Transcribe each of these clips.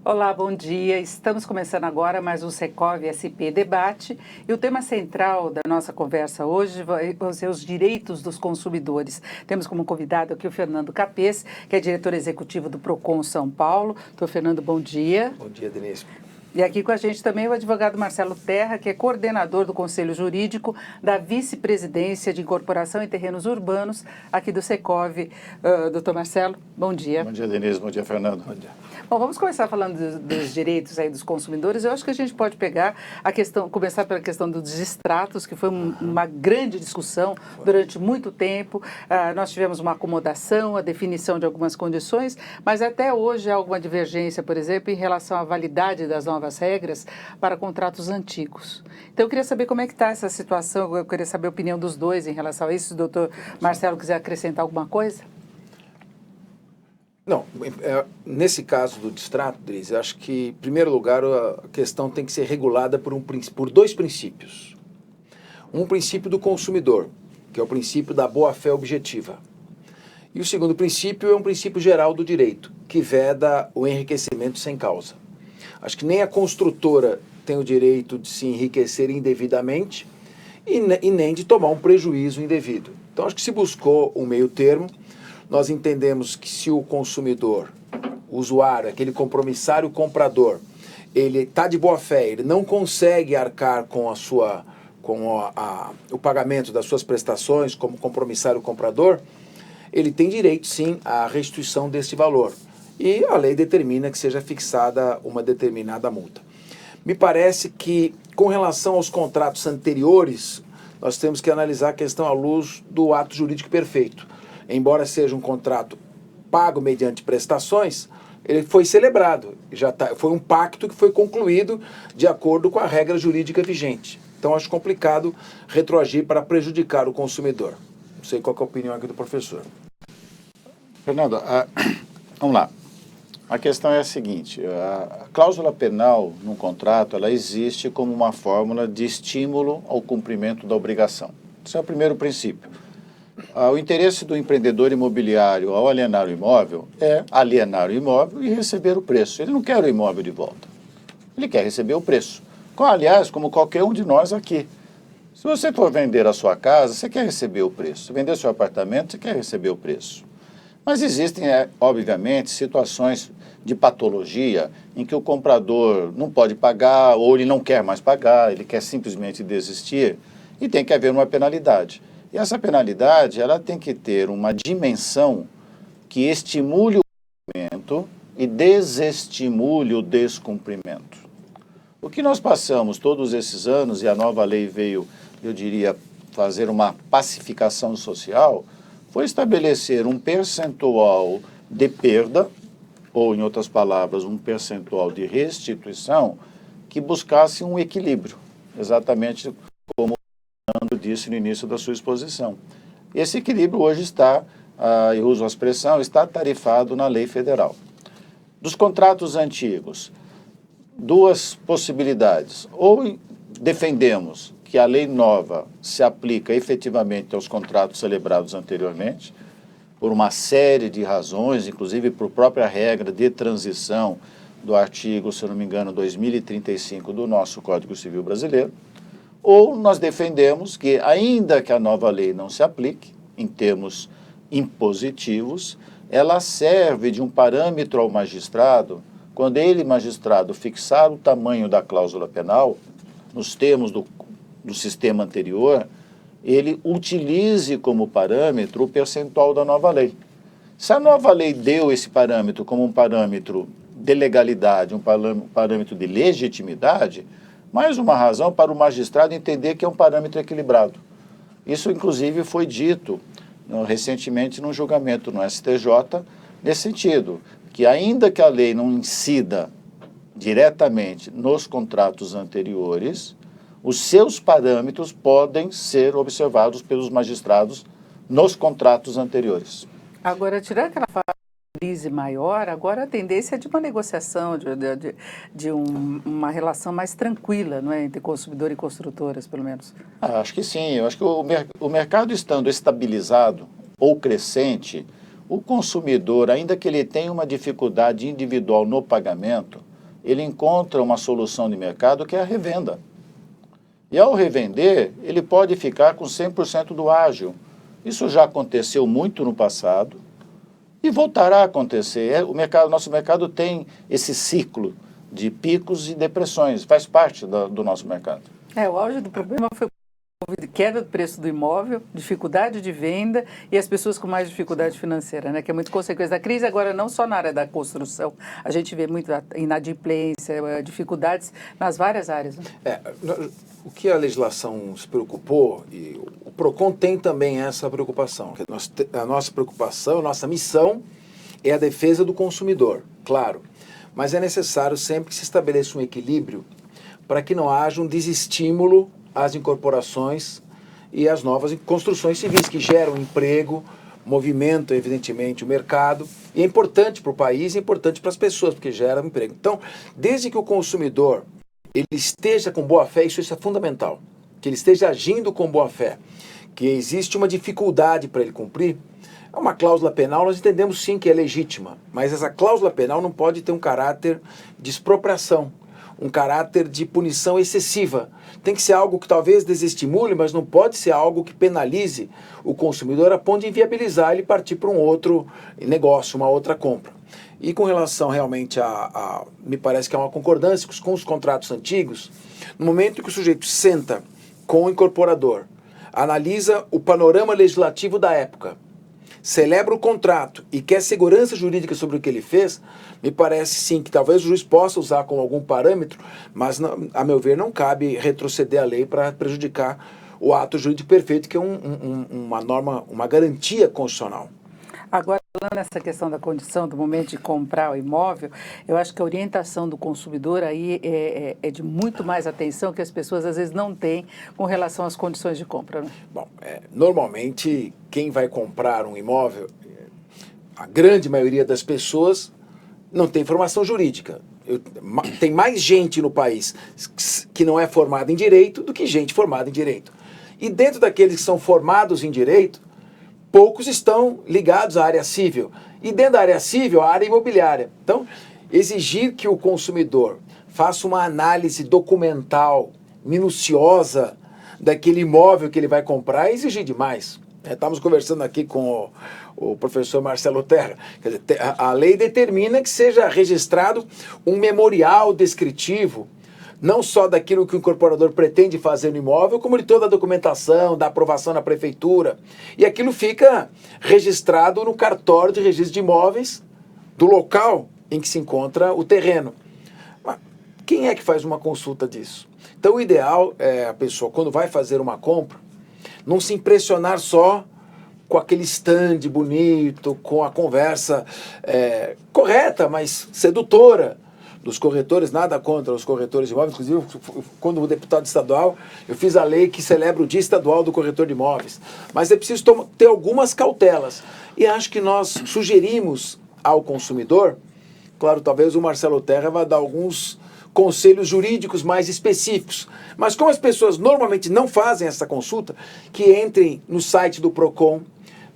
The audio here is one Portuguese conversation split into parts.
Olá, bom dia. Estamos começando agora mais um Secov SP Debate e o tema central da nossa conversa hoje vão ser os direitos dos consumidores. Temos como convidado aqui o Fernando Capês, que é diretor executivo do Procon São Paulo. Doutor Fernando, bom dia. Bom dia, Denise. E aqui com a gente também o advogado Marcelo Terra, que é coordenador do Conselho Jurídico da Vice-Presidência de Incorporação em Terrenos Urbanos, aqui do Secov. Doutor Marcelo, bom dia. Bom dia, Denise. Bom dia, Fernando. Bom dia. Bom, vamos começar falando dos direitos aí dos consumidores. Eu acho que a gente pode pegar a questão, começar pela questão dos extratos, que foi uma grande discussão durante muito tempo. Nós tivemos uma acomodação, a definição de algumas condições, mas até hoje há alguma divergência, por exemplo, em relação à validade das novas regras para contratos antigos. Então, eu queria saber como é que está essa situação, eu queria saber a opinião dos dois em relação a isso. Se o doutor Marcelo quiser acrescentar alguma coisa? Não, nesse caso do distrato, Denise, eu acho que, em primeiro lugar, a questão tem que ser regulada por dois princípios. Um princípio do consumidor, que é o princípio da boa-fé objetiva. E o segundo princípio é um princípio geral do direito, que veda o enriquecimento sem causa. Acho que nem a construtora tem o direito de se enriquecer indevidamente e nem de tomar um prejuízo indevido. Então, acho que se buscou um meio termo. Nós entendemos que se o consumidor, o usuário, aquele compromissário comprador, ele está de boa fé, ele não consegue arcar com o pagamento das suas prestações como compromissário comprador, ele tem direito sim à restituição desse valor. E a lei determina que seja fixada uma determinada multa. Me parece que, com relação aos contratos anteriores, nós temos que analisar a questão à luz do ato jurídico perfeito. Embora seja um contrato pago mediante prestações, ele foi celebrado, foi um pacto que foi concluído de acordo com a regra jurídica vigente. Então, acho complicado retroagir para prejudicar o consumidor. Não sei qual é a opinião aqui do professor. Fernando, vamos lá. A questão é a seguinte, a cláusula penal num contrato, ela existe como uma fórmula de estímulo ao cumprimento da obrigação. Esse é o primeiro princípio. O interesse do empreendedor imobiliário ao alienar o imóvel é alienar o imóvel e receber o preço. Ele não quer o imóvel de volta, ele quer receber o preço. Aliás, como qualquer um de nós aqui. Se você for vender a sua casa, você quer receber o preço. Se vender seu apartamento, você quer receber o preço. Mas existem, obviamente, situações de patologia em que o comprador não pode pagar ou ele não quer mais pagar, ele quer simplesmente desistir e tem que haver uma penalidade. E essa penalidade, ela tem que ter uma dimensão que estimule o cumprimento e desestimule o descumprimento. O que nós passamos todos esses anos, e a nova lei veio, eu diria, fazer uma pacificação social, foi estabelecer um percentual de perda, ou, em outras palavras, um percentual de restituição, que buscasse um equilíbrio, exatamente como Fernando disse no início da sua exposição. Esse equilíbrio hoje está, eu uso a expressão, está tarifado na lei federal. Dos contratos antigos, duas possibilidades. Ou defendemos que a lei nova se aplica efetivamente aos contratos celebrados anteriormente, por uma série de razões, inclusive por própria regra de transição do artigo, se eu não me engano, 2035 do nosso Código Civil Brasileiro, ou nós defendemos que, ainda que a nova lei não se aplique, em termos impositivos, ela serve de um parâmetro ao magistrado, quando ele, magistrado, fixar o tamanho da cláusula penal, nos termos do sistema anterior, ele utilize como parâmetro o percentual da nova lei. Se a nova lei deu esse parâmetro como um parâmetro de legalidade, um parâmetro de legitimidade, mais uma razão para o magistrado entender que é um parâmetro equilibrado. Isso, inclusive, foi dito recentemente num julgamento no STJ, nesse sentido, que ainda que a lei não incida diretamente nos contratos anteriores, os seus parâmetros podem ser observados pelos magistrados nos contratos anteriores. Agora, tirando aquela fase de crise maior, agora a tendência é de uma negociação, uma relação mais tranquila, não é, entre consumidor e construtoras, pelo menos. Acho que sim. Eu acho que o mercado estando estabilizado ou crescente, o consumidor, ainda que ele tenha uma dificuldade individual no pagamento, ele encontra uma solução de mercado que é a revenda. E ao revender, ele pode ficar com 100% do ágio. Isso já aconteceu muito no passado e voltará a acontecer. Nosso mercado tem esse ciclo de picos e depressões, faz parte do nosso mercado. O auge do problema foi queda do preço do imóvel, dificuldade de venda e as pessoas com mais dificuldade financeira, né? Que é muito consequência da crise. Agora, não só na área da construção, a gente vê muito inadimplência, dificuldades nas várias áreas. Né? O que a legislação se preocupou, e o PROCON tem também essa preocupação. A nossa preocupação, a nossa missão é a defesa do consumidor, claro. Mas é necessário sempre que se estabeleça um equilíbrio para que não haja um desestímulo às incorporações e às novas construções civis que geram emprego, movimentam evidentemente o mercado, e é importante para o país, é importante para as pessoas, porque gera emprego. Então, desde que o consumidor ele esteja com boa fé, isso é fundamental, que ele esteja agindo com boa fé, que existe uma dificuldade para ele cumprir, é uma cláusula penal, nós entendemos sim que é legítima, mas essa cláusula penal não pode ter um caráter de expropriação, um caráter de punição excessiva. Tem que ser algo que talvez desestimule, mas não pode ser algo que penalize o consumidor a ponto de inviabilizar ele partir para um outro negócio, uma outra compra. E com relação realmente me parece que é uma concordância com os contratos antigos, no momento que o sujeito senta com o incorporador, analisa o panorama legislativo da época, celebra o contrato e quer segurança jurídica sobre o que ele fez, me parece sim que talvez o juiz possa usar como algum parâmetro, mas a meu ver não cabe retroceder a lei para prejudicar o ato jurídico perfeito, que é uma norma, uma garantia constitucional. Agora, falando nessa questão da condição, do momento de comprar o imóvel, eu acho que a orientação do consumidor aí é de muito mais atenção que as pessoas às vezes não têm com relação às condições de compra. Né? Bom, normalmente quem vai comprar um imóvel, a grande maioria das pessoas não tem formação jurídica. Tem mais gente no país que não é formada em direito do que gente formada em direito. E dentro daqueles que são formados em direito, poucos estão ligados à área civil. E dentro da área civil, a área imobiliária. Então, exigir que o consumidor faça uma análise documental, minuciosa, daquele imóvel que ele vai comprar é exigir demais. Estávamos conversando aqui com o professor Marcelo Terra. Quer dizer, a lei determina que seja registrado um memorial descritivo, não só daquilo que o incorporador pretende fazer no imóvel, como de toda a documentação, da aprovação na prefeitura. E aquilo fica registrado no cartório de registro de imóveis do local em que se encontra o terreno. Mas quem é que faz uma consulta disso? Então o ideal é a pessoa, quando vai fazer uma compra, não se impressionar só com aquele stand bonito, com a conversa correta, mas sedutora, dos corretores, nada contra os corretores de imóveis. Inclusive, quando o deputado estadual, eu fiz a lei que celebra o Dia Estadual do Corretor de Imóveis. Mas é preciso ter algumas cautelas. E acho que nós sugerimos ao consumidor, claro, talvez o Marcelo Terra vá dar alguns conselhos jurídicos mais específicos. Mas como as pessoas normalmente não fazem essa consulta, que entrem no site do PROCON,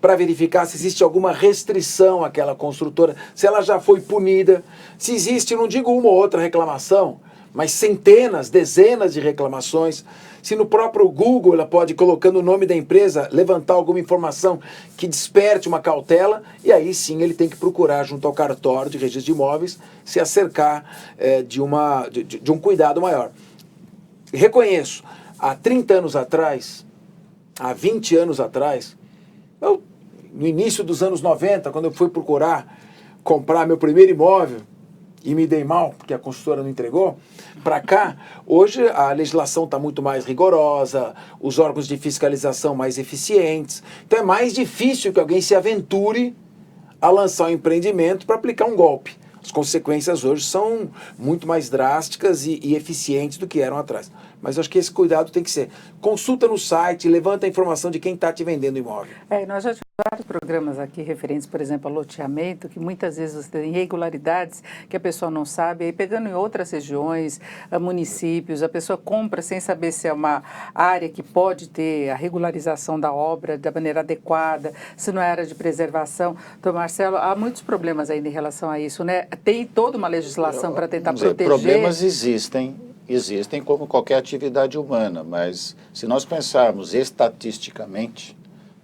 para verificar se existe alguma restrição àquela construtora, se ela já foi punida, se existe, não digo uma ou outra reclamação, mas centenas, dezenas de reclamações, se no próprio Google ela pode, colocando o nome da empresa, levantar alguma informação que desperte uma cautela, e aí sim ele tem que procurar junto ao cartório de registro de imóveis se acercar de um cuidado maior. Reconheço, há 30 anos atrás, há 20 anos atrás, no início dos anos 90, quando eu fui procurar comprar meu primeiro imóvel e me dei mal, porque a construtora não entregou, para cá, hoje a legislação está muito mais rigorosa, os órgãos de fiscalização mais eficientes, então é mais difícil que alguém se aventure a lançar um empreendimento para aplicar um golpe. As consequências hoje são muito mais drásticas e eficientes do que eram atrás. Mas eu acho que esse cuidado tem que ser. Consulta no site, levanta a informação de quem está te vendendo o imóvel. Nós já tivemos vários programas aqui referentes, por exemplo, a loteamento, que muitas vezes você tem irregularidades que a pessoa não sabe, aí pegando em outras regiões, municípios, a pessoa compra sem saber se é uma área que pode ter a regularização da obra da maneira adequada, se não é área de preservação. Então, Marcelo, há muitos problemas ainda em relação a isso, né? Tem toda uma legislação para tentar proteger. Problemas existem como qualquer atividade humana, mas se nós pensarmos estatisticamente,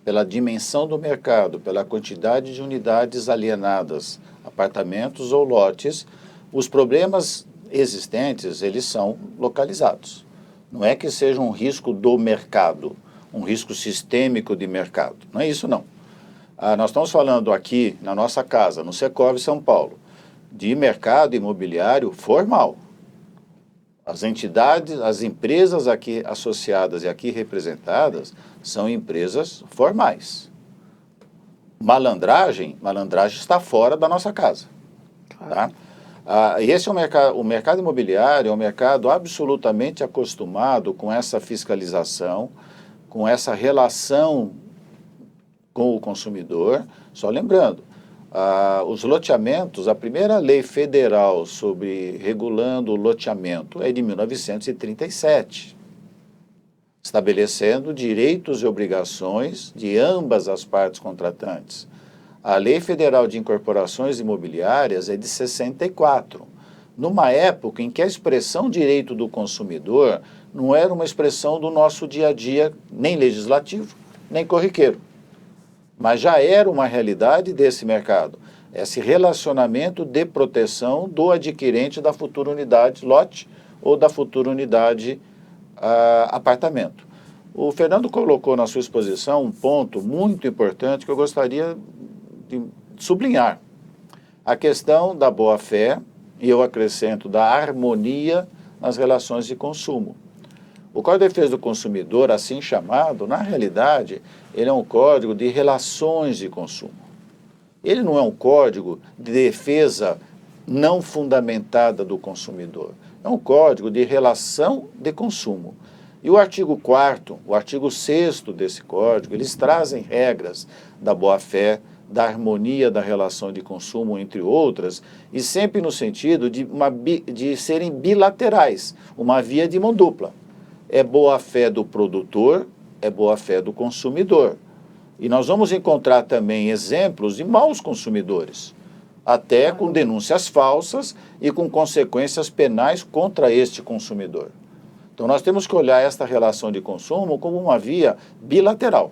pela dimensão do mercado, pela quantidade de unidades alienadas, apartamentos ou lotes, os problemas existentes, eles são localizados. Não é que seja um risco do mercado, um risco sistêmico de mercado. Não é isso, não. Nós estamos falando aqui, na nossa casa, no Secov, São Paulo, de mercado imobiliário formal. As entidades, as empresas aqui associadas e aqui representadas são empresas formais. Malandragem está fora da nossa casa. Tá? Esse é o mercado imobiliário, é um mercado absolutamente acostumado com essa fiscalização, com essa relação com o consumidor. Só lembrando, os loteamentos, a primeira lei federal sobre regulando o loteamento é de 1937, estabelecendo direitos e obrigações de ambas as partes contratantes. A Lei Federal de Incorporações Imobiliárias é de 64, numa época em que a expressão direito do consumidor não era uma expressão do nosso dia a dia, nem legislativo, nem corriqueiro. Mas já era uma realidade desse mercado, esse relacionamento de proteção do adquirente da futura unidade lote ou da futura unidade apartamento. O Fernando colocou na sua exposição um ponto muito importante que eu gostaria de sublinhar. A questão da boa-fé, e eu acrescento da harmonia nas relações de consumo. O Código de Defesa do Consumidor, assim chamado, na realidade, ele é um código de relações de consumo. Ele não é um código de defesa não fundamentada do consumidor. É um código de relação de consumo. E o artigo 4º, o artigo 6º desse código, eles trazem regras da boa-fé, da harmonia da relação de consumo, entre outras, e sempre no sentido de serem bilaterais, uma via de mão dupla. É boa-fé do produtor, é boa-fé do consumidor. E nós vamos encontrar também exemplos de maus consumidores, até com denúncias falsas e com consequências penais contra este consumidor. Então nós temos que olhar esta relação de consumo como uma via bilateral.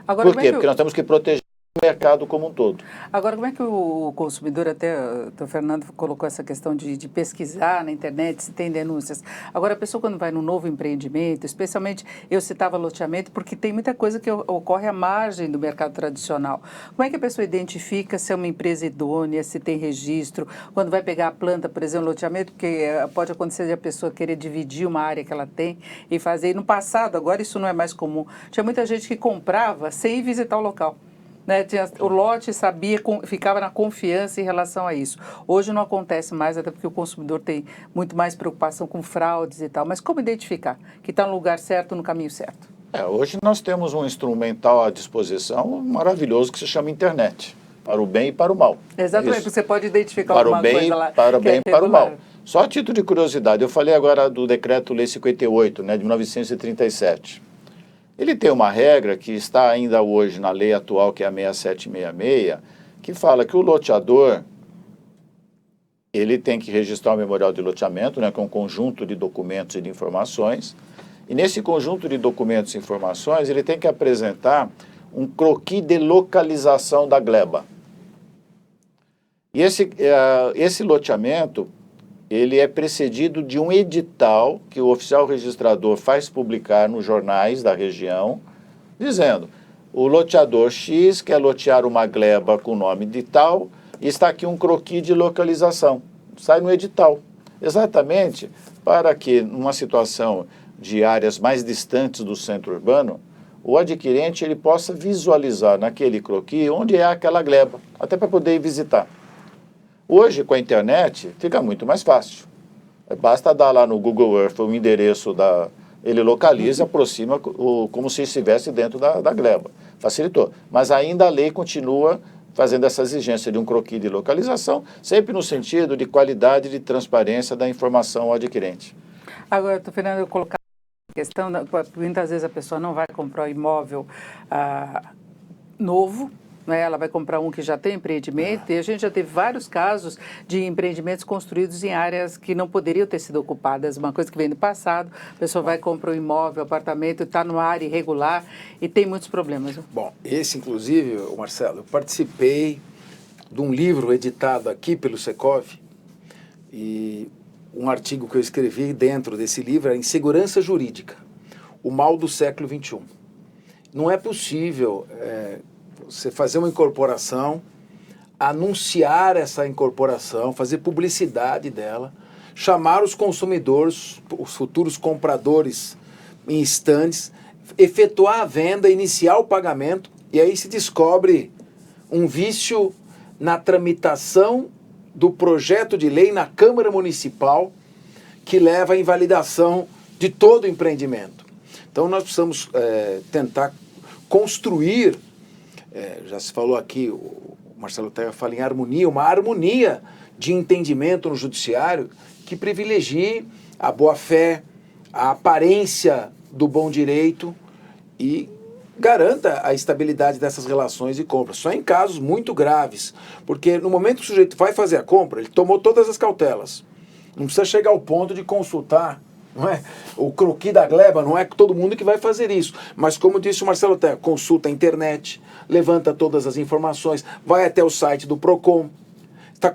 Agora, Por quê? Porque nós temos que proteger o mercado como um todo. Agora, como é que o consumidor, até o Fernando colocou essa questão de pesquisar na internet, se tem denúncias. Agora, a pessoa quando vai num novo empreendimento, especialmente, eu citava loteamento, porque tem muita coisa que ocorre à margem do mercado tradicional. Como é que a pessoa identifica se é uma empresa idônea, se tem registro, quando vai pegar a planta, por exemplo, loteamento, porque pode acontecer de a pessoa querer dividir uma área que ela tem e fazer. E no passado, agora isso não é mais comum, tinha muita gente que comprava sem ir visitar o local. Né, o lote sabia, ficava na confiança em relação a isso. Hoje não acontece mais, até porque o consumidor tem muito mais preocupação com fraudes e tal. Mas como identificar que está no lugar certo, no caminho certo? Hoje nós temos um instrumental à disposição maravilhoso que se chama internet, para o bem e para o mal. Exatamente, você pode identificar para alguma o bem, coisa lá. Para o bem e para o mal. Só a título de curiosidade, eu falei agora do Decreto-Lei 58, né, de 1937. Ele tem uma regra que está ainda hoje na lei atual, que é a 6766, que fala que o loteador, ele tem que registrar o memorial de loteamento, né, que é um conjunto de documentos e de informações, e nesse conjunto de documentos e informações, ele tem que apresentar um croquis de localização da gleba. E esse loteamento, ele é precedido de um edital que o oficial registrador faz publicar nos jornais da região, dizendo, o loteador X quer lotear uma gleba com o nome de tal, e está aqui um croquis de localização. Sai no edital. Exatamente para que, numa situação de áreas mais distantes do centro urbano, o adquirente ele possa visualizar naquele croquis onde é aquela gleba, até para poder ir visitar. Hoje, com a internet, fica muito mais fácil. Basta dar lá no Google Earth o endereço Ele localiza e aproxima como se estivesse dentro da gleba. Facilitou. Mas ainda a lei continua fazendo essa exigência de um croquis de localização, sempre no sentido de qualidade e de transparência da informação ao adquirente. Agora, Fernando, eu colocar a questão, muitas vezes a pessoa não vai comprar um imóvel novo, né? Ela vai comprar um que já tem empreendimento, e a gente já teve vários casos de empreendimentos construídos em áreas que não poderiam ter sido ocupadas, uma coisa que vem do passado, a pessoa vai comprar um imóvel, apartamento, está numa área irregular e tem muitos problemas. Bom, esse inclusive, Marcelo, eu participei de um livro editado aqui pelo Secov, e um artigo que eu escrevi dentro desse livro era Insegurança Jurídica, o mal do século XXI. Não é possível você fazer uma incorporação, anunciar essa incorporação, fazer publicidade dela, chamar os consumidores, os futuros compradores em instantes, efetuar a venda, iniciar o pagamento, e aí se descobre um vício na tramitação do projeto de lei na Câmara Municipal que leva à invalidação de todo o empreendimento. Então nós precisamos tentar construir, já se falou aqui, o Marcelo Teia fala em harmonia, uma harmonia de entendimento no judiciário que privilegie a boa-fé, a aparência do bom direito e garanta a estabilidade dessas relações de compra. Só em casos muito graves, porque no momento que o sujeito vai fazer a compra, ele tomou todas as cautelas. Não precisa chegar ao ponto de consultar, não é? O croquis da gleba, não é todo mundo que vai fazer isso. Mas como disse o Marcelo Teia, consulta a internet, levanta todas as informações, vai até o site do PROCON, está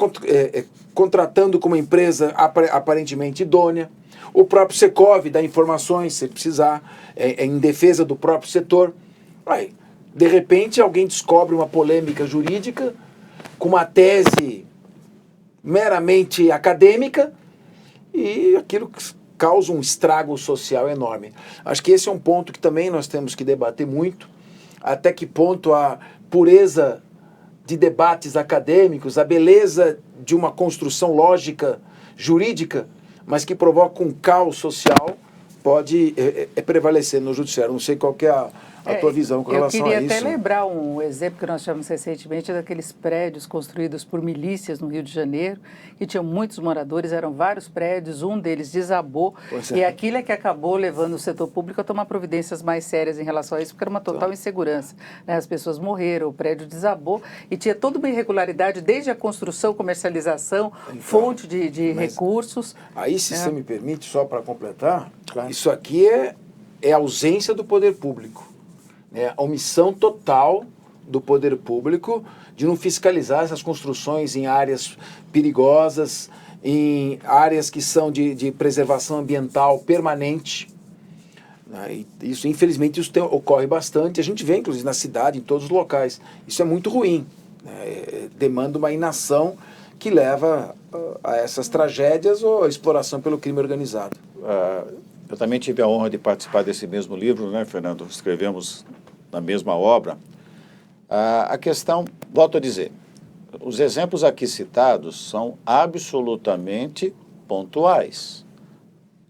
contratando com uma empresa aparentemente idônea. O próprio Secov dá informações, se precisar, em defesa do próprio setor. Aí, de repente, alguém descobre uma polêmica jurídica com uma tese meramente acadêmica e aquilo causa um estrago social enorme. Acho que esse é um ponto que também nós temos que debater muito, até que ponto a pureza de debates acadêmicos, a beleza de uma construção lógica, jurídica, mas que provoca um caos social, pode prevalecer no judiciário. Não sei qual que é a tua visão com relação a isso. Eu queria até lembrar um exemplo que nós tivemos recentemente daqueles prédios construídos por milícias no Rio de Janeiro, que tinham muitos moradores, eram vários prédios, um deles desabou, e aquilo é que acabou levando o setor público a tomar providências mais sérias em relação a isso, porque era uma total insegurança, né? As pessoas morreram, o prédio desabou, e tinha toda uma irregularidade, desde a construção, comercialização, fonte de recursos. Aí, se você me permite, só para completar, isso aqui é ausência do poder público. A omissão total do poder público de não fiscalizar essas construções em áreas perigosas, em áreas que são de preservação ambiental permanente. E isso, infelizmente, isso ocorre bastante. A gente vê, inclusive, na cidade, em todos os locais. Isso é muito ruim. Demanda uma inação que leva a essas tragédias ou a exploração pelo crime organizado. Eu também tive a honra de participar desse mesmo livro, né, Fernando? Escrevemos na mesma obra. A questão, volto a dizer, os exemplos aqui citados são absolutamente pontuais.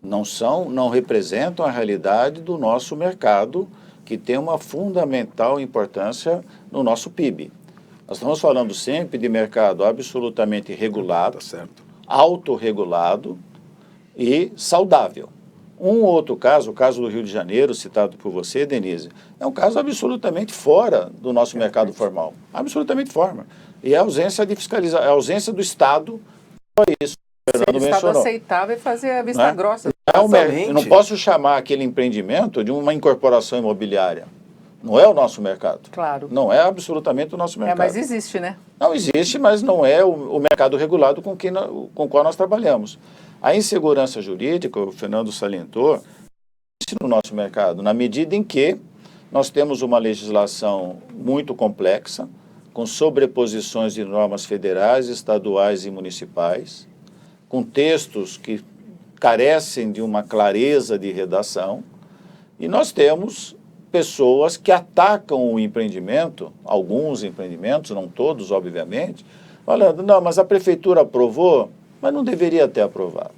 Não representam a realidade do nosso mercado, que tem uma fundamental importância no nosso PIB. Nós estamos falando sempre de mercado absolutamente regulado, autorregulado e saudável. Um outro caso, o caso do Rio de Janeiro, citado por você, Denise, é um caso absolutamente fora do nosso mercado formal. Absolutamente fora. E a ausência de fiscalização, a ausência do Estado, foi isso que o Fernando mencionou. O Estado aceitava e fazia a vista grossa. Eu não posso chamar aquele empreendimento de uma incorporação igumobiliária. Não é o nosso mercado. Claro. Não é absolutamente o nosso mercado. Mas existe, né? Não existe, mas não é o mercado regulado com o qual nós trabalhamos. A insegurança jurídica, o Fernando salientou, existe no nosso mercado, na medida em que nós temos uma legislação muito complexa, com sobreposições de normas federais, estaduais e municipais, com textos que carecem de uma clareza de redação, e nós temos pessoas que atacam o empreendimento, alguns empreendimentos, não todos, obviamente, falando, não, mas a prefeitura aprovou, mas não deveria ter aprovado.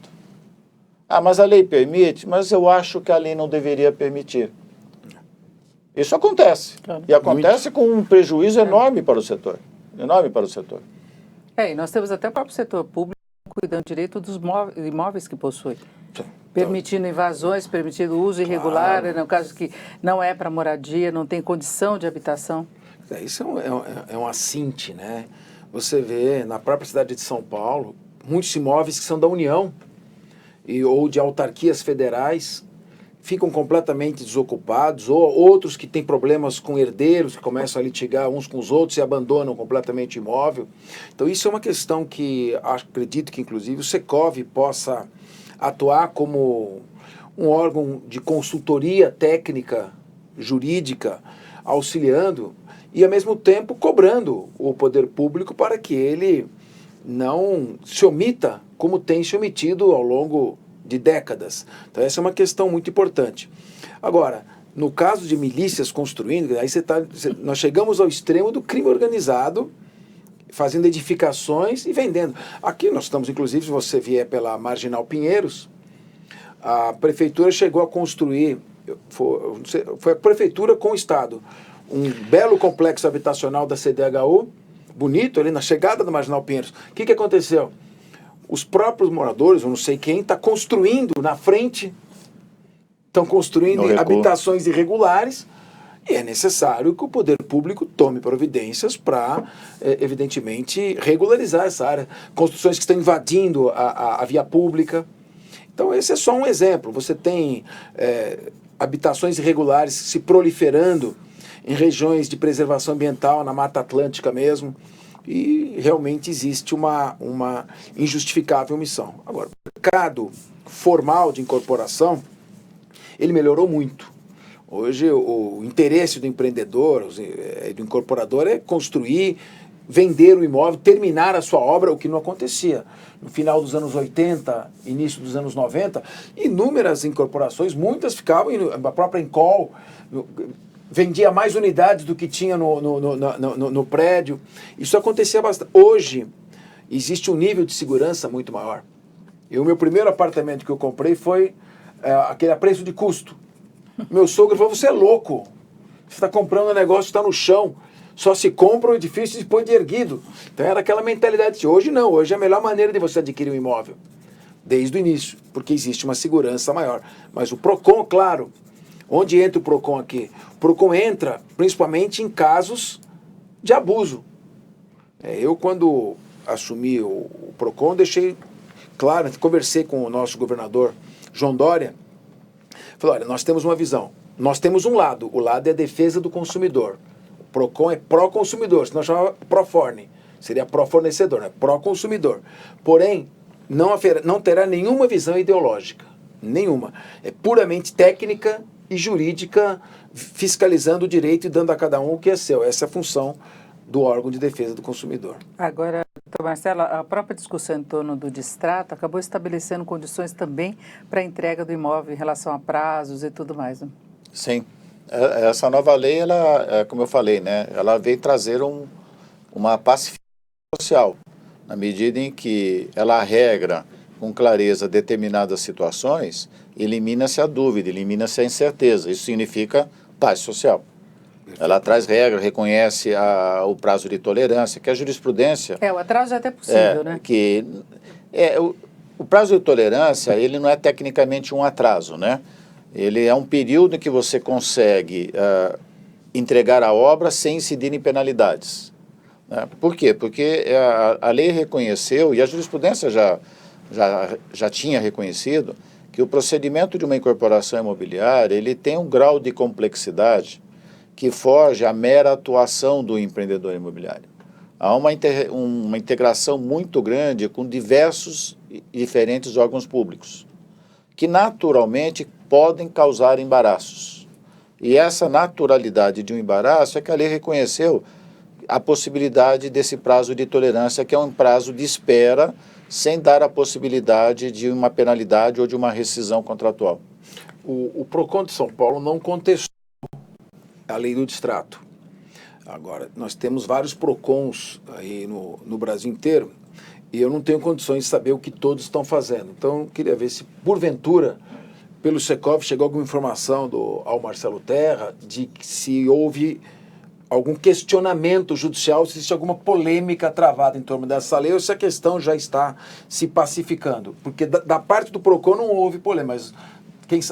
Ah, mas a lei permite, mas eu acho que a lei não deveria permitir. Isso acontece. Claro. E acontece com um prejuízo enorme para o setor. Enorme para o setor. E nós temos até o próprio setor público cuidando direito dos imóveis que possui. Permitindo invasões, permitindo uso irregular, no caso que não é para moradia, não tem condição de habitação. Isso é um assinte, né? Você vê na própria cidade de São Paulo, muitos imóveis que são da União ou de autarquias federais ficam completamente desocupados, ou outros que têm problemas com herdeiros, que começam a litigar uns com os outros e abandonam completamente o imóvel. Então isso é uma questão que acredito que inclusive o Secov possa atuar como um órgão de consultoria técnica, jurídica, auxiliando e ao mesmo tempo cobrando o poder público para que ele não se omita como tem se omitido ao longo de décadas. Então essa é uma questão muito importante. Agora, no caso de milícias construindo, aí nós chegamos ao extremo do crime organizado, fazendo edificações e vendendo. Aqui nós estamos, inclusive, se você vier pela Marginal Pinheiros, a prefeitura chegou a construir, foi a prefeitura com o Estado, um belo complexo habitacional da CDHU, bonito, ali na chegada da Marginal Pinheiros. O que aconteceu? Os próprios moradores, eu não sei quem, está construindo na frente, estão construindo habitações irregulares, e é necessário que o poder público tome providências para, evidentemente, regularizar essa área. Construções que estão invadindo a via pública. Então, esse é só um exemplo. Você tem habitações irregulares se proliferando em regiões de preservação ambiental, na Mata Atlântica mesmo, e realmente existe uma injustificável omissão. Agora, o mercado formal de incorporação, ele melhorou muito. Hoje, o interesse do empreendedor, do incorporador, é construir, vender o imóvel, terminar a sua obra, o que não acontecia. No final dos anos 80, início dos anos 90, inúmeras incorporações, muitas ficavam, a própria Encol vendia mais unidades do que tinha no prédio. Isso acontecia bastante. Hoje, existe um nível de segurança muito maior. O meu primeiro apartamento que eu comprei foi aquele a preço de custo. Meu sogro falou, você é louco. Você está comprando um negócio que está no chão. Só se compra um edifício depois de erguido. Então era aquela mentalidade de hoje não. Hoje é a melhor maneira de você adquirir um imóvel. Desde o início. Porque existe uma segurança maior. Mas o PROCON, claro. Onde entra o PROCON aqui? O PROCON entra principalmente em casos de abuso. Eu, quando assumi o PROCON, deixei claro, conversei com o nosso governador João Dória, falei, olha, nós temos uma visão, nós temos um lado, o lado é a defesa do consumidor. O PROCON é pró-consumidor, senão chamava pró-forne, seria pró-fornecedor, né? Pró-consumidor. Porém, não terá nenhuma visão ideológica, nenhuma. É puramente técnica e jurídica, fiscalizando o direito e dando a cada um o que é seu. Essa é a função do órgão de defesa do consumidor. Agora, doutor Marcelo, a própria discussão em torno do distrato acabou estabelecendo condições também para a entrega do imóvel em relação a prazos e tudo mais, né? Sim. Essa nova lei, ela, como eu falei, né, ela veio trazer uma pacificação social, na medida em que ela regra com clareza determinadas situações, elimina-se a dúvida, elimina-se a incerteza. Isso significa paz social. Ela traz regra, reconhece o prazo de tolerância, que a jurisprudência... o atraso é até possível, né? O prazo de tolerância, ele não é tecnicamente um atraso, né? Ele é um período em que você consegue entregar a obra sem incidir em penalidades. Né? Por quê? Porque a lei reconheceu, e a jurisprudência já tinha reconhecido, que o procedimento de uma incorporação imobiliária, ele tem um grau de complexidade que foge à mera atuação do empreendedor imobiliário. Há uma integração muito grande com diversos e diferentes órgãos públicos, que naturalmente podem causar embaraços. E essa naturalidade de um embaraço é que a lei reconheceu a possibilidade desse prazo de tolerância, que é um prazo de espera, sem dar a possibilidade de uma penalidade ou de uma rescisão contratual. O PROCON de São Paulo não contestou a lei do distrato. Agora, nós temos vários PROCONs aí no Brasil inteiro, e eu não tenho condições de saber o que todos estão fazendo. Então, eu queria ver se, porventura, pelo Secov chegou alguma informação ao Marcelo Terra de que se houve algum questionamento judicial, se existe alguma polêmica travada em torno dessa lei ou se a questão já está se pacificando. Porque da parte do PROCON não houve polêmica, mas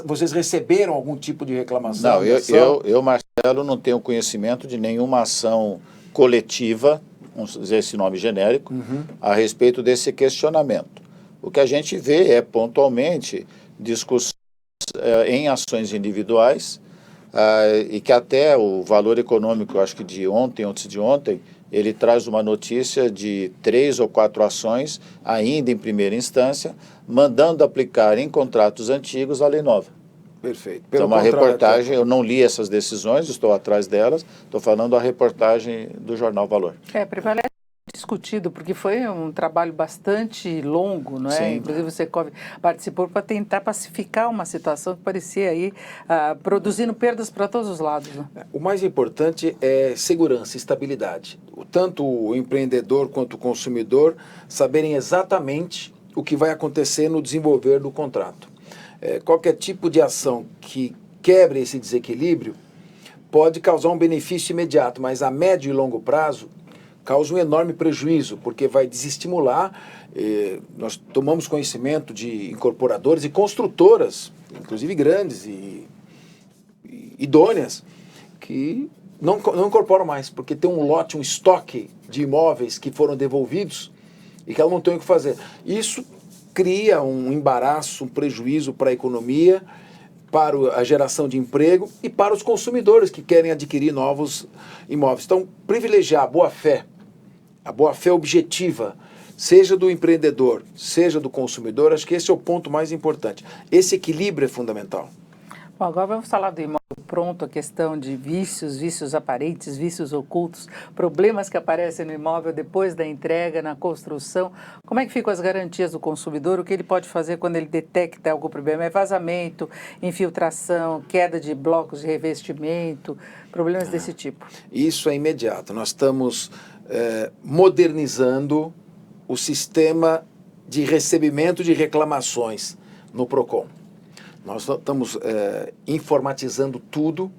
vocês receberam algum tipo de reclamação? Não, eu, Marcelo, não tenho conhecimento de nenhuma ação coletiva, vamos dizer esse nome genérico, a respeito desse questionamento. O que a gente vê é, pontualmente, discussões em ações individuais, e que até o Valor Econômico, acho que de ontem, antes de ontem, ele traz uma notícia de 3 ou 4 ações, ainda em primeira instância, mandando aplicar em contratos antigos a lei nova. Perfeito. Então, uma reportagem, eu não li essas decisões, estou atrás delas, estou falando a reportagem do jornal Valor. Prevalece discutido, porque foi um trabalho bastante longo, não é? Sim. Inclusive o Secov participou para tentar pacificar uma situação que parecia aí produzindo perdas para todos os lados. Né? O mais importante é segurança, estabilidade. Tanto o empreendedor quanto o consumidor saberem exatamente o que vai acontecer no desenvolver do contrato. Qualquer tipo de ação que quebre esse desequilíbrio pode causar um benefício imediato, mas a médio e longo prazo causa um enorme prejuízo, porque vai desestimular. Nós tomamos conhecimento de incorporadores e construtoras, inclusive grandes e idôneas, que não incorporam mais, porque tem um lote, um estoque de imóveis que foram devolvidos e que elas não têm o que fazer. Isso cria um embaraço, um prejuízo para a economia, para a geração de emprego e para os consumidores que querem adquirir novos imóveis. Então, privilegiar a boa-fé objetiva, seja do empreendedor, seja do consumidor, acho que esse é o ponto mais importante. Esse equilíbrio é fundamental. Bom, agora vamos falar do imóvel pronto, a questão de vícios aparentes, vícios ocultos, problemas que aparecem no imóvel depois da entrega, na construção. Como é que ficam as garantias do consumidor? O que ele pode fazer quando ele detecta algum problema? É vazamento, infiltração, queda de blocos de revestimento, problemas desse tipo? Isso é imediato. Nós estamos modernizando o sistema de recebimento de reclamações no PROCON. Nós estamos informatizando tudo.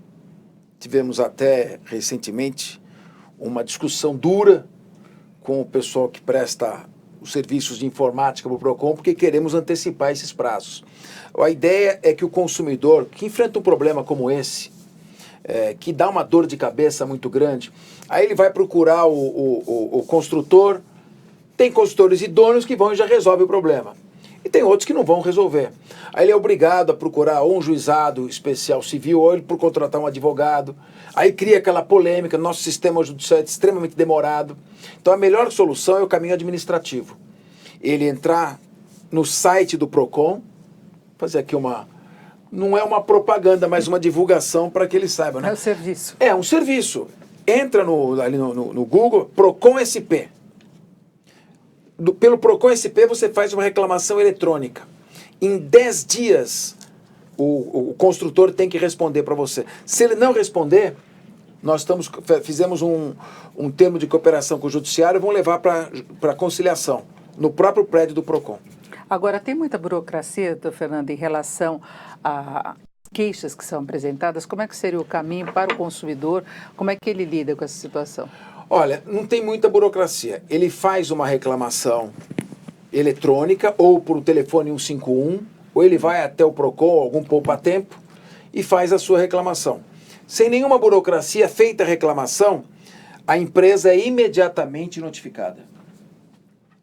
Tivemos até recentemente uma discussão dura com o pessoal que presta os serviços de informática para o PROCON, porque queremos antecipar esses prazos. A ideia é que o consumidor que enfrenta um problema como esse, que dá uma dor de cabeça muito grande, aí ele vai procurar o construtor. Tem construtores idôneos que vão e já resolvem o problema. E tem outros que não vão resolver. Aí ele é obrigado a procurar ou um juizado especial civil ou ele por contratar um advogado. Aí cria aquela polêmica, nosso sistema judicial é extremamente demorado. Então a melhor solução é o caminho administrativo. Ele entrar no site do PROCON, fazer aqui não é uma propaganda, mas uma divulgação para que ele saiba. Né? É um serviço. É um serviço. Entra ali no Google, PROCON SP. Pelo PROCON SP você faz uma reclamação eletrônica. Em 10 dias o construtor tem que responder para você. Se ele não responder, nós fizemos um termo de cooperação com o judiciário e vamos levar para conciliação no próprio prédio do PROCON. Agora, tem muita burocracia, doutor Fernando, em relação a queixas que são apresentadas. Como é que seria o caminho para o consumidor? Como é que ele lida com essa situação? Olha, não tem muita burocracia. Ele faz uma reclamação eletrônica ou por telefone 151, ou ele vai até o PROCON, algum poupa-tempo, e faz a sua reclamação. Sem nenhuma burocracia, feita a reclamação, a empresa é imediatamente notificada.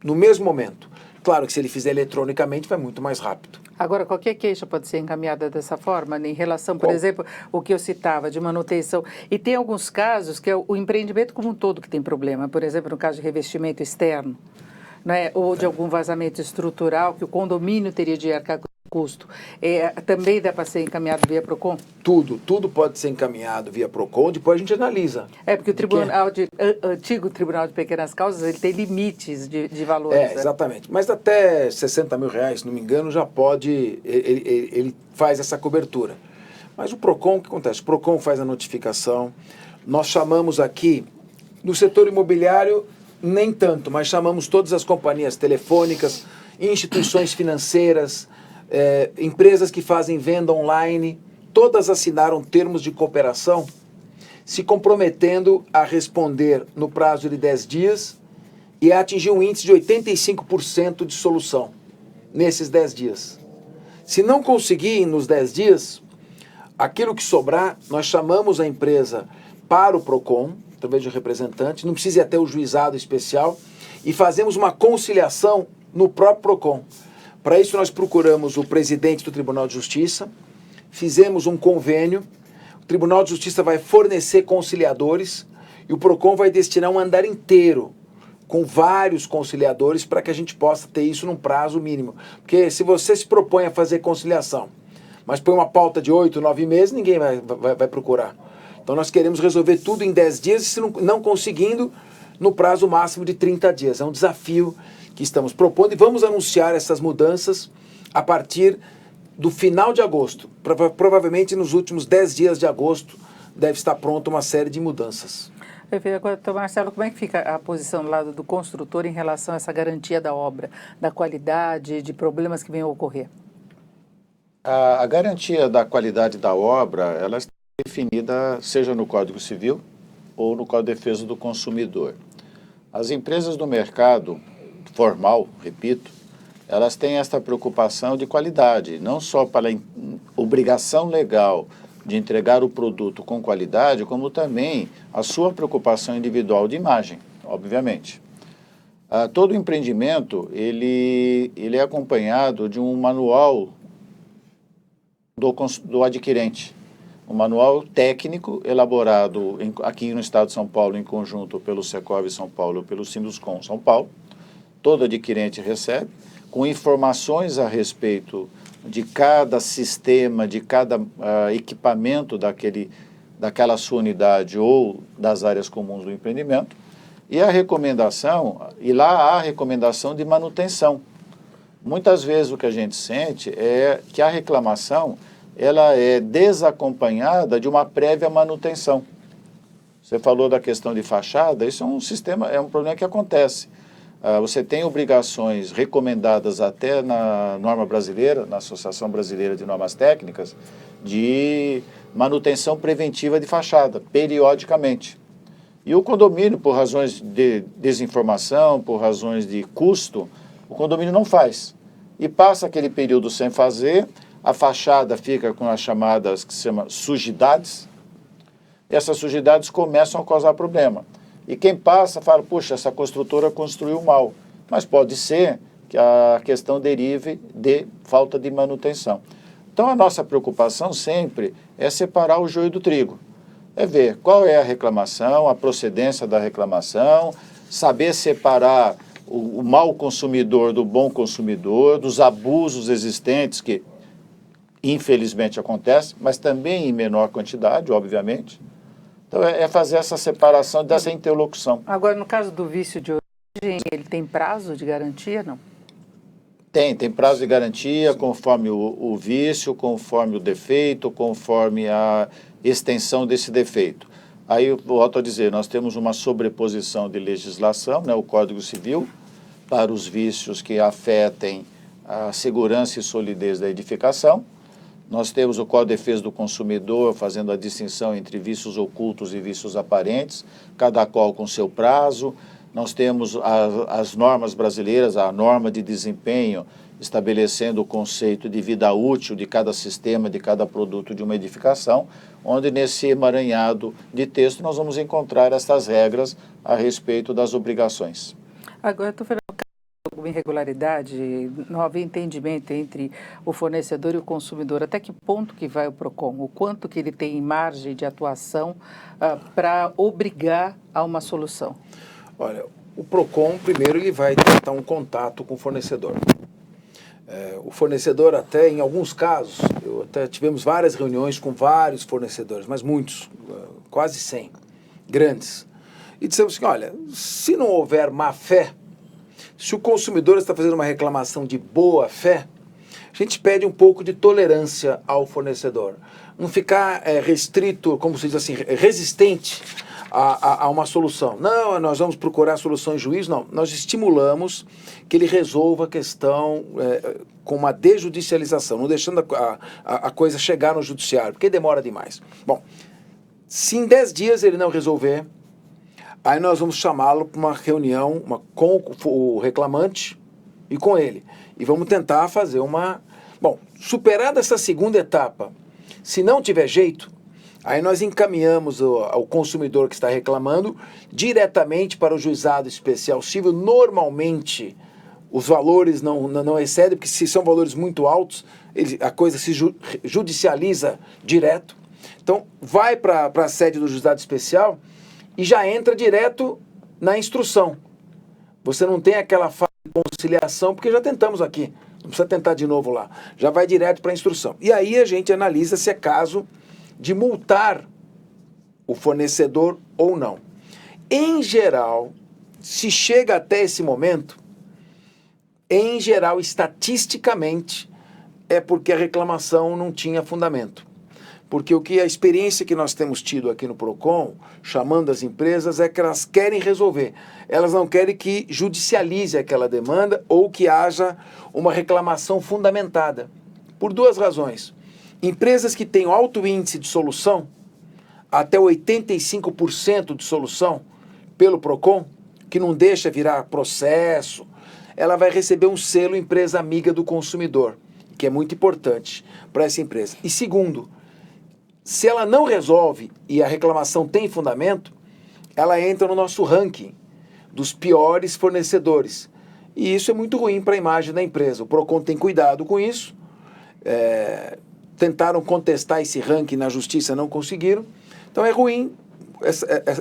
No mesmo momento. Claro que se ele fizer eletronicamente vai muito mais rápido. Agora, qualquer queixa pode ser encaminhada dessa forma, em relação, por exemplo, o que eu citava de manutenção. E tem alguns casos que é o empreendimento como um todo que tem problema. Por exemplo, no caso de revestimento externo, né, ou de algum vazamento estrutural que o condomínio teria de arcar com custo. Também dá para ser encaminhado via PROCON? Tudo pode ser encaminhado via PROCON, depois a gente analisa. Porque o antigo Tribunal de Pequenas Causas, ele tem limites de valores. Né? Exatamente. Mas até R$60 mil, se não me engano, já pode, ele faz essa cobertura. Mas o PROCON, o que acontece? O PROCON faz a notificação, nós chamamos aqui, no setor imobiliário, Nem tanto, mas chamamos todas as companhias telefônicas, instituições financeiras, empresas que fazem venda online, todas assinaram termos de cooperação, se comprometendo a responder no prazo de 10 dias e a atingir um índice de 85% de solução nesses 10 dias. Se não conseguir nos 10 dias, aquilo que sobrar, nós chamamos a empresa para o PROCON, através de um representante, não precisa ir até o juizado especial, e fazemos uma conciliação no próprio PROCON. Para isso nós procuramos o presidente do Tribunal de Justiça, fizemos um convênio, o Tribunal de Justiça vai fornecer conciliadores e o PROCON vai destinar um andar inteiro com vários conciliadores para que a gente possa ter isso num prazo mínimo. Porque se você se propõe a fazer conciliação, mas põe uma pauta de 8, 9 meses, ninguém vai procurar. Então nós queremos resolver tudo em 10 dias, e se não conseguindo, no prazo máximo de 30 dias. É um desafio que estamos propondo e vamos anunciar essas mudanças a partir do final de agosto. Provavelmente nos últimos 10 dias de agosto deve estar pronta uma série de mudanças. Agora, então, Marcelo, como é que fica a posição do lado do construtor em relação a essa garantia da obra, da qualidade, de problemas que venham a ocorrer? A garantia da qualidade da obra, ela está definida seja no Código Civil ou no Código de Defesa do Consumidor. As empresas do mercado formal, repito, elas têm esta preocupação de qualidade, não só pela obrigação legal de entregar o produto com qualidade, como também a sua preocupação individual de imagem, obviamente. Todo empreendimento, ele é acompanhado de um manual do adquirente, um manual técnico elaborado aqui no estado de São Paulo, em conjunto pelo Secov São Paulo e pelo Sinduscon São Paulo. Todo adquirente recebe, com informações a respeito de cada sistema, de cada equipamento daquela sua unidade ou das áreas comuns do empreendimento. E a recomendação, e lá há a recomendação de manutenção. Muitas vezes o que a gente sente é que a reclamação ela é desacompanhada de uma prévia manutenção. Você falou da questão de fachada, isso é um problema que acontece. Você tem obrigações recomendadas até na norma brasileira, na Associação Brasileira de Normas Técnicas, de manutenção preventiva de fachada, periodicamente. E o condomínio, por razões de desinformação, por razões de custo, o condomínio não faz. E passa aquele período sem fazer, a fachada fica com as chamadas, que se chama sujidades, e essas sujidades começam a causar problema. E quem passa fala, puxa, essa construtora construiu mal. Mas pode ser que a questão derive de falta de manutenção. Então a nossa preocupação sempre é separar o joio do trigo. É ver qual é a reclamação, a procedência da reclamação, saber separar o mau consumidor do bom consumidor, dos abusos existentes que infelizmente acontecem, mas também em menor quantidade, obviamente. Então, é fazer essa separação dessa interlocução. Agora, no caso do vício de origem, ele tem prazo de garantia, não? Tem prazo de garantia, conforme o vício, conforme o defeito, conforme a extensão desse defeito. Aí, eu volto a dizer, nós temos uma sobreposição de legislação, né, o Código Civil, para os vícios que afetem a segurança e solidez da edificação. Nós temos o Código de Defesa do Consumidor, fazendo a distinção entre vícios ocultos e vícios aparentes, cada qual com seu prazo. Nós temos as normas brasileiras, a norma de desempenho, estabelecendo o conceito de vida útil de cada sistema, de cada produto de uma edificação, onde nesse emaranhado de texto nós vamos encontrar essas regras a respeito das obrigações. Agora, estou falando alguma irregularidade, não havia entendimento entre o fornecedor e o consumidor. Até que ponto que vai o PROCON? O quanto que ele tem margem de atuação para obrigar a uma solução? Olha, o PROCON, primeiro, ele vai tentar um contato com o fornecedor. O fornecedor até, em alguns casos, até tivemos várias reuniões com vários fornecedores, mas muitos, quase 100, grandes. E dissemos assim, olha, se não houver má fé, se o consumidor está fazendo uma reclamação de boa fé, a gente pede um pouco de tolerância ao fornecedor. Não ficar restrito, como se diz assim, resistente a uma solução. Não, nós vamos procurar solução em juízo, não. Nós estimulamos que ele resolva a questão com uma desjudicialização, não deixando a coisa chegar no judiciário, porque demora demais. Bom, se em 10 dias ele não resolver, aí nós vamos chamá-lo para uma reunião com o reclamante e com ele. E vamos tentar fazer uma... Bom, superada essa segunda etapa, se não tiver jeito, aí nós encaminhamos o consumidor que está reclamando diretamente para o juizado especial civil. Normalmente, os valores não excedem, porque se são valores muito altos, a coisa se judicializa direto. Então, vai para a sede do juizado especial e já entra direto na instrução. Você não tem aquela fase de conciliação, porque já tentamos aqui. Não precisa tentar de novo lá. Já vai direto para a instrução. E aí a gente analisa se é caso de multar o fornecedor ou não. Em geral, se chega até esse momento, em geral, estatisticamente, é porque a reclamação não tinha fundamento. Porque a experiência que nós temos tido aqui no PROCON, chamando as empresas, é que elas querem resolver. Elas não querem que judicialize aquela demanda ou que haja uma reclamação fundamentada. Por 2 razões. Empresas que têm alto índice de solução, até 85% de solução pelo PROCON, que não deixa virar processo, ela vai receber um selo empresa amiga do consumidor, que é muito importante para essa empresa. E segundo, se ela não resolve e a reclamação tem fundamento, ela entra no nosso ranking dos piores fornecedores. E isso é muito ruim para a imagem da empresa. O PROCON tem cuidado com isso. Tentaram contestar esse ranking na justiça, não conseguiram. Então é ruim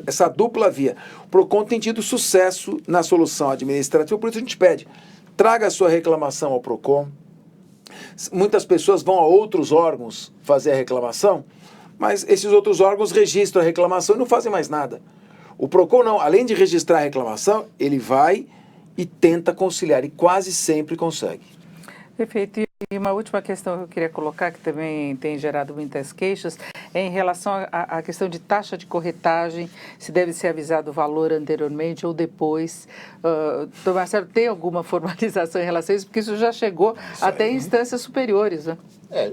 essa dupla via. O PROCON tem tido sucesso na solução administrativa, por isso a gente pede, traga a sua reclamação ao PROCON. Muitas pessoas vão a outros órgãos fazer a reclamação, mas esses outros órgãos registram a reclamação e não fazem mais nada. O PROCON não, além de registrar a reclamação, ele vai e tenta conciliar, e quase sempre consegue. Perfeito. E uma última questão que eu queria colocar, que também tem gerado muitas queixas, é em relação à questão de taxa de corretagem, se deve ser avisado o valor anteriormente ou depois. Doutor Marcelo, tem alguma formalização em relação a isso? Porque isso já chegou até em instâncias superiores, né?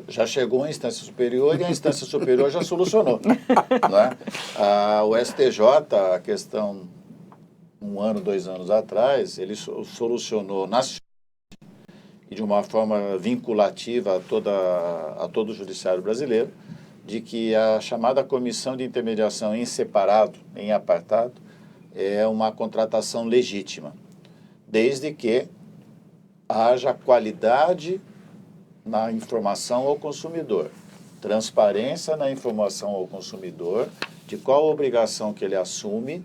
Já chegou à instância superior e a instância superior já solucionou. Não é? O STJ, a questão 1 ano, 2 anos atrás, ele solucionou e de uma forma vinculativa a todo o judiciário brasileiro, de que a chamada comissão de intermediação em separado, em apartado, é uma contratação legítima, desde que haja qualidade na informação ao consumidor, transparência na informação ao consumidor, de qual obrigação que ele assume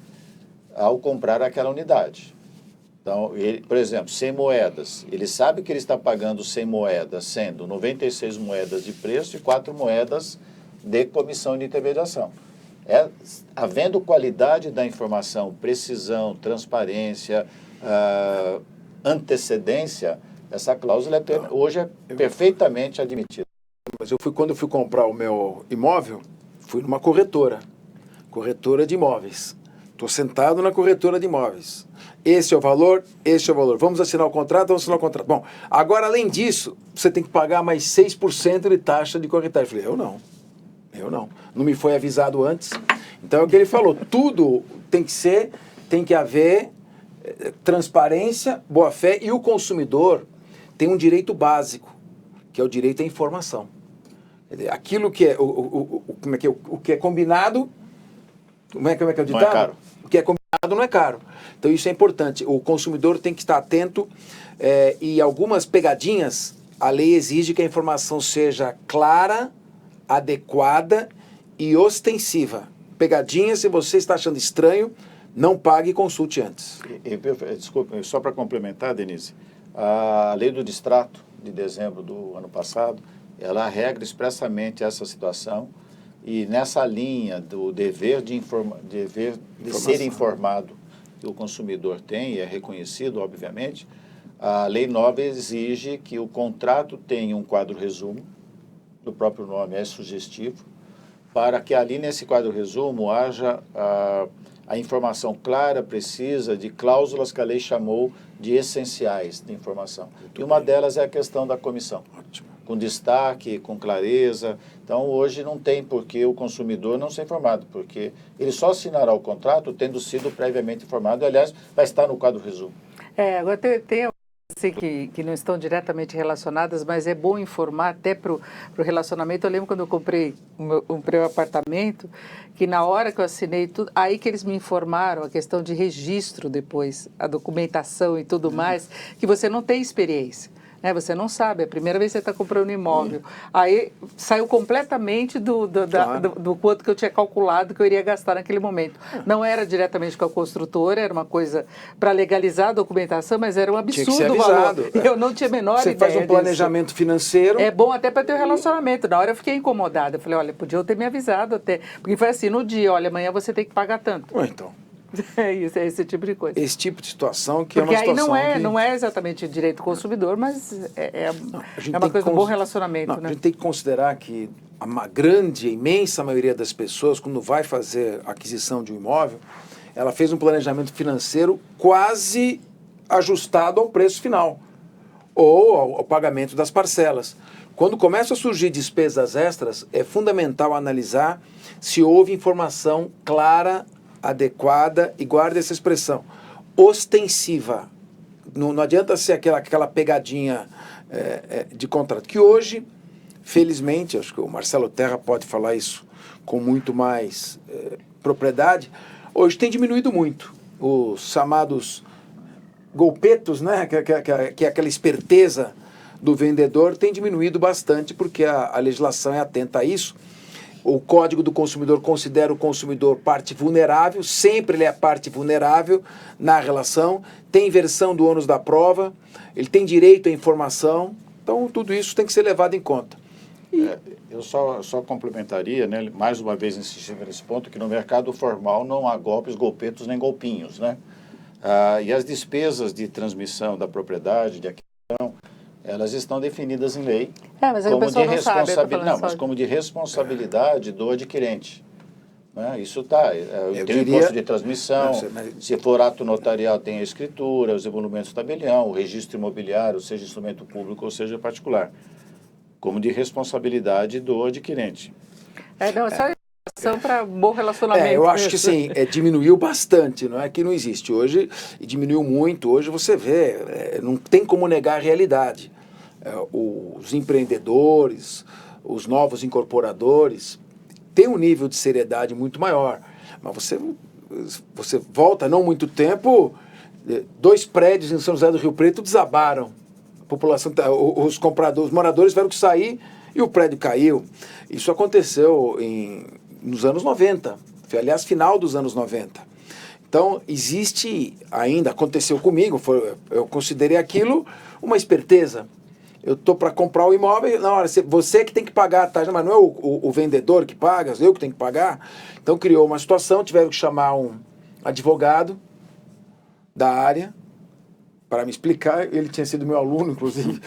ao comprar aquela unidade. Então, por exemplo, 100 moedas, ele sabe que ele está pagando 100 moedas, sendo 96 moedas de preço e 4 moedas de comissão de intermediação. Havendo qualidade da informação, precisão, transparência, antecedência, essa cláusula hoje é perfeitamente admitida. Mas quando eu fui comprar o meu imóvel, fui numa corretora de imóveis. Estou sentado na corretora de imóveis. Esse é o valor, esse é o valor. Vamos assinar o contrato, vamos assinar o contrato. Bom, agora, além disso, você tem que pagar mais 6% de taxa de corretagem. Eu falei, eu não. Não me foi avisado antes. Então, é o que ele falou. Tudo tem que haver transparência, boa-fé, e o consumidor tem um direito básico, que é o direito à informação. Aquilo que é, o que é combinado, como é que é o ditado? Não é caro. O que é combinado não é caro. Então isso é importante. O consumidor tem que estar atento e algumas pegadinhas, a lei exige que a informação seja clara, adequada e ostensiva. Pegadinha, se você está achando estranho, não pague e consulte antes. Desculpe, só para complementar, Denise, a lei do distrato de dezembro do ano passado, ela regra expressamente essa situação. E nessa linha do dever de ser informado que o consumidor tem, e é reconhecido, obviamente, a lei nova exige que o contrato tenha um quadro resumo, do próprio nome é sugestivo, para que ali nesse quadro resumo haja a informação clara, precisa, de cláusulas que a lei chamou de essenciais de informação. E uma delas é a questão da comissão. Ótimo. Com destaque, com clareza. Então, hoje não tem por que o consumidor não ser informado, porque ele só assinará o contrato tendo sido previamente informado, e, aliás, vai estar no quadro resumo. Agora tem assim, que não estão diretamente relacionadas, mas é bom informar até para o relacionamento. Eu lembro quando eu comprei um apartamento, que na hora que eu assinei tudo, aí que eles me informaram a questão de registro depois, a documentação e tudo mais, que você não tem experiência. Você não sabe, é a primeira vez que você está comprando um imóvel. Aí saiu completamente do quanto que eu tinha calculado que eu iria gastar naquele momento. Não era diretamente com a construtora, era uma coisa para legalizar a documentação, mas era um absurdo o valor. Eu não tinha a menor ideia. Você faz um planejamento financeiro. É bom até para ter um relacionamento. Na hora eu fiquei incomodada. Eu falei, olha, podia ter me avisado até. Porque foi assim, no dia, olha, amanhã você tem que pagar tanto. Então. É isso, é esse tipo de coisa. Esse tipo de situação que porque é uma situação aí não é exatamente direito do consumidor, mas é uma coisa do bom relacionamento. A gente tem que considerar que a grande, imensa maioria das pessoas, quando vai fazer a aquisição de um imóvel, ela fez um planejamento financeiro quase ajustado ao preço final ou ao pagamento das parcelas. Quando começam a surgir despesas extras, é fundamental analisar se houve informação clara, adequada, e guarda essa expressão, ostensiva. Não adianta ser aquela pegadinha de contrato, que hoje, felizmente, acho que o Marcelo Terra pode falar isso com muito mais propriedade, hoje tem diminuído muito. Os chamados golpetos, né, que é aquela esperteza do vendedor, tem diminuído bastante, porque a legislação é atenta a isso. O Código do Consumidor considera o consumidor parte vulnerável, sempre ele é parte vulnerável na relação, tem inversão do ônus da prova, ele tem direito à informação, então tudo isso tem que ser levado em conta. Eu só complementaria, né, mais uma vez insistindo nesse ponto, que no mercado formal não há golpes, golpetos nem golpinhos, né? E as despesas de transmissão da propriedade, de aquisição, elas estão definidas em lei mas como de responsabilidade. Mas como de responsabilidade do adquirente. Né? Isso está. Tem o imposto de transmissão, se for ato notarial, tem a escritura, os emolumentos de tabelião, o registro imobiliário, seja instrumento público ou seja particular. Como de responsabilidade do adquirente. Só para bom relacionamento. Eu acho que sim, diminuiu bastante, não é que não existe. Hoje, e diminuiu muito, hoje você vê, não tem como negar a realidade. Os empreendedores, os novos incorporadores, têm um nível de seriedade muito maior. Mas você volta, não muito tempo, 2 prédios em São José do Rio Preto desabaram. A população, os compradores, os moradores tiveram que sair e o prédio caiu. Isso aconteceu nos anos 90, foi, aliás, final dos anos 90. Então, existe ainda, aconteceu comigo, eu considerei aquilo uma esperteza. Eu estou para comprar o imóvel, na hora, você que tem que pagar a taxa, mas não é o vendedor que paga, eu que tenho que pagar. Então, criou uma situação, tiveram que chamar um advogado da área para me explicar, ele tinha sido meu aluno, inclusive,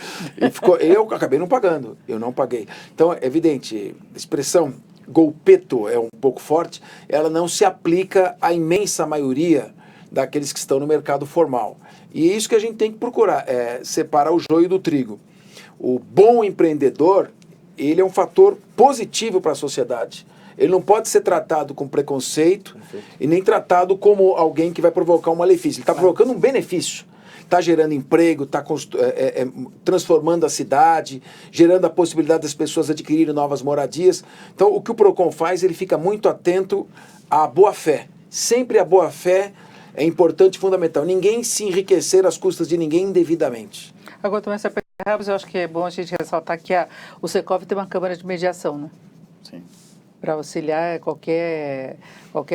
eu acabei não pagando, eu não paguei. Então, é evidente, a expressão golpeto é um pouco forte, ela não se aplica à imensa maioria daqueles que estão no mercado formal. E é isso que a gente tem que procurar, separar o joio do trigo. O bom empreendedor, ele é um fator positivo para a sociedade. Ele não pode ser tratado com preconceito e nem tratado como alguém que vai provocar um malefício. Ele está provocando um benefício. Está gerando emprego, está transformando a cidade, gerando a possibilidade das pessoas adquirirem novas moradias. Então, o que o PROCON faz, ele fica muito atento à boa-fé. Sempre a boa-fé é importante e fundamental. Ninguém se enriquecer às custas de ninguém indevidamente. Agora, também, eu acho que é bom a gente ressaltar que o Secov tem uma câmara de mediação, né? Sim. Para auxiliar qualquer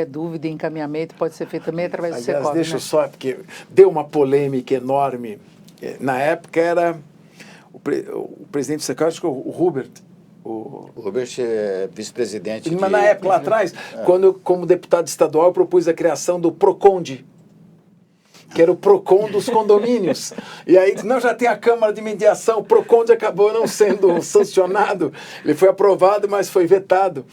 dúvida e encaminhamento pode ser feito também através do Secov. Deixa eu só, porque deu uma polêmica enorme. Na época era o presidente do Secov, acho que o Hubert. O Hubert é vice-presidente. Mas na época, lá atrás, quando eu, como deputado estadual, eu propus a criação do PROCONDE, que era o PROCON dos condomínios. E aí, não, já tem a Câmara de Mediação, o PROCONDE acabou não sendo sancionado. Ele foi aprovado, mas foi vetado.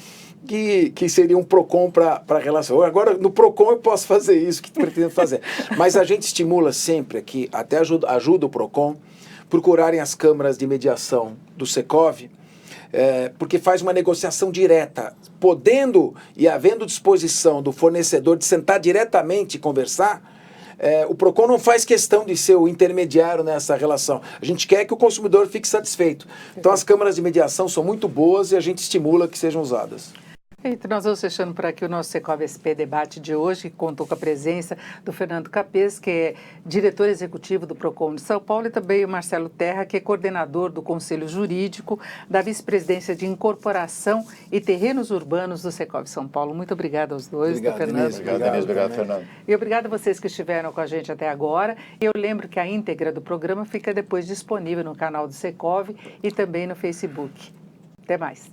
que seria um PROCON para a relação. Agora, no PROCON eu posso fazer isso que pretendo fazer. Mas a gente estimula sempre aqui, até ajuda o PROCON, procurarem as câmaras de mediação do Secov, porque faz uma negociação direta, podendo e havendo disposição do fornecedor de sentar diretamente e conversar. O PROCON não faz questão de ser o intermediário nessa relação. A gente quer que o consumidor fique satisfeito. Então as câmaras de mediação são muito boas e a gente estimula que sejam usadas. Então, nós vamos fechando por aqui o nosso Secov SP Debate de hoje, que contou com a presença do Fernando Capês, que é diretor executivo do PROCON de São Paulo, e também o Marcelo Terra, que é coordenador do Conselho Jurídico da Vice-Presidência de Incorporação e Terrenos Urbanos do Secov São Paulo. Muito obrigada aos dois, Obrigado, Fernando. Denise. Obrigado, Fernando. E obrigada a vocês que estiveram com a gente até agora. E eu lembro que a íntegra do programa fica depois disponível no canal do Secov e também no Facebook. Até mais.